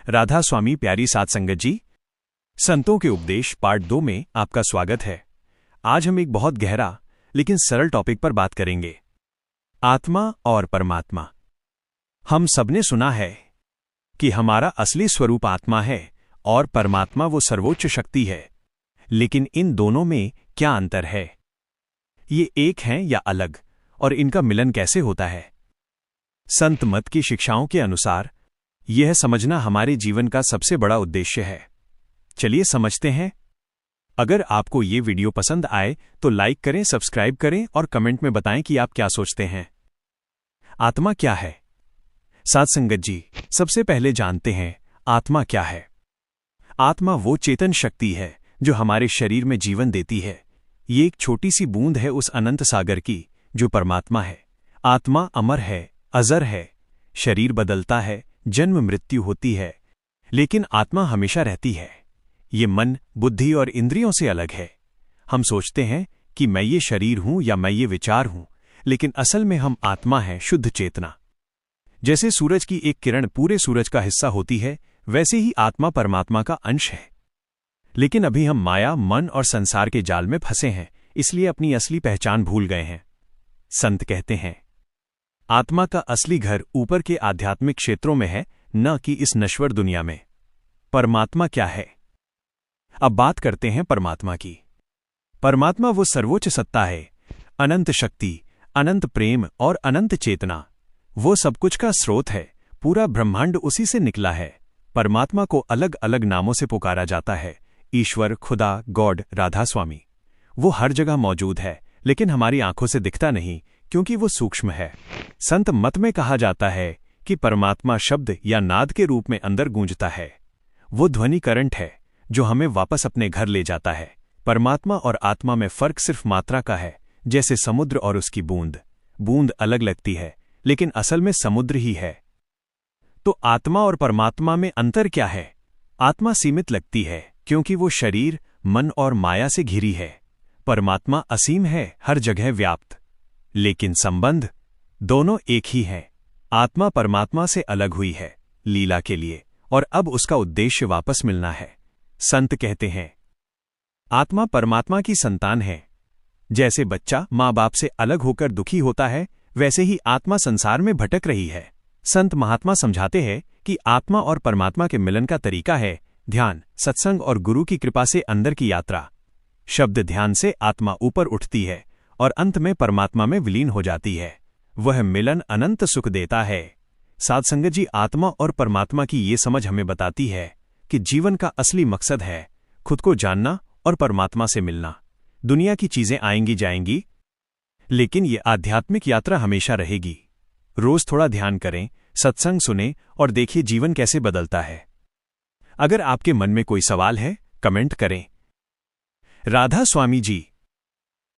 राधा स्वामी प्यारी साध संगत जी, संतों के उपदेश पार्ट 2 में आपका स्वागत है। आज हम एक बहुत गहरा लेकिन सरल टॉपिक पर बात करेंगे, आत्मा और परमात्मा। हम सबने सुना है कि हमारा असली स्वरूप आत्मा है और परमात्मा वो सर्वोच्च शक्ति है, लेकिन इन दोनों में क्या अंतर है? ये एक हैं या अलग, और इनका मिलन कैसे होता है? संत मत की शिक्षाओं के अनुसार यह समझना हमारे जीवन का सबसे बड़ा उद्देश्य है। चलिए समझते हैं। अगर आपको ये वीडियो पसंद आए तो लाइक करें, सब्सक्राइब करें और कमेंट में बताएं कि आप क्या सोचते हैं। आत्मा क्या है? साध संगत जी, सबसे पहले जानते हैं आत्मा क्या है। आत्मा वो चेतन शक्ति है जो हमारे शरीर में जीवन देती है। ये एक छोटी सी बूंद है उस अनंत सागर की जो परमात्मा है। आत्मा अमर है, अजर है। शरीर बदलता है, जन्म मृत्यु होती है, लेकिन आत्मा हमेशा रहती है। ये मन, बुद्धि और इंद्रियों से अलग है। हम सोचते हैं कि मैं ये शरीर हूं या मैं ये विचार हूं, लेकिन असल में हम आत्मा हैं, शुद्ध चेतना। जैसे सूरज की एक किरण पूरे सूरज का हिस्सा होती है, वैसे ही आत्मा परमात्मा का अंश है। लेकिन अभी हम माया, मन और संसार के जाल में फंसे हैं, इसलिए अपनी असली पहचान भूल गए हैं। संत कहते हैं, आत्मा का असली घर ऊपर के आध्यात्मिक क्षेत्रों में है, न कि इस नश्वर दुनिया में। परमात्मा क्या है? अब बात करते हैं परमात्मा की। परमात्मा वो सर्वोच्च सत्ता है, अनंत शक्ति, अनंत प्रेम और अनंत चेतना। वो सब कुछ का स्रोत है, पूरा ब्रह्मांड उसी से निकला है। परमात्मा को अलग अलग नामों से पुकारा जाता है, ईश्वर, खुदा, गॉड, राधा स्वामी। वो हर जगह मौजूद है, लेकिन हमारी आंखों से दिखता नहीं, क्योंकि वो सूक्ष्म है। संत मत में कहा जाता है कि परमात्मा शब्द या नाद के रूप में अंदर गूंजता है। वो ध्वनि करंट है जो हमें वापस अपने घर ले जाता है। परमात्मा और आत्मा में फर्क सिर्फ मात्रा का है, जैसे समुद्र और उसकी बूंद। बूंद अलग लगती है, लेकिन असल में समुद्र ही है। तो आत्मा और परमात्मा में अंतर क्या है? आत्मा सीमित लगती है क्योंकि वो शरीर, मन और माया से घिरी है। परमात्मा असीम है, हर जगह व्याप्त। लेकिन संबंध दोनों एक ही है। आत्मा परमात्मा से अलग हुई है लीला के लिए, और अब उसका उद्देश्य वापस मिलना है। संत कहते हैं, आत्मा परमात्मा की संतान है। जैसे बच्चा माँ बाप से अलग होकर दुखी होता है, वैसे ही आत्मा संसार में भटक रही है। संत महात्मा समझाते हैं कि आत्मा और परमात्मा के मिलन का तरीका है ध्यान, सत्संग और गुरु की कृपा से अंदर की यात्रा। शब्द ध्यान से आत्मा ऊपर उठती है और अंत में परमात्मा में विलीन हो जाती है। वह मिलन अनंत सुख देता है। साध संगत जी, आत्मा और परमात्मा की ये समझ हमें बताती है कि जीवन का असली मकसद है खुद को जानना और परमात्मा से मिलना। दुनिया की चीजें आएंगी जाएंगी, लेकिन ये आध्यात्मिक यात्रा हमेशा रहेगी। रोज थोड़ा ध्यान करें, सत्संग सुनें और देखिए जीवन कैसे बदलता है। अगर आपके मन में कोई सवाल है, कमेंट करें। राधा स्वामी जी।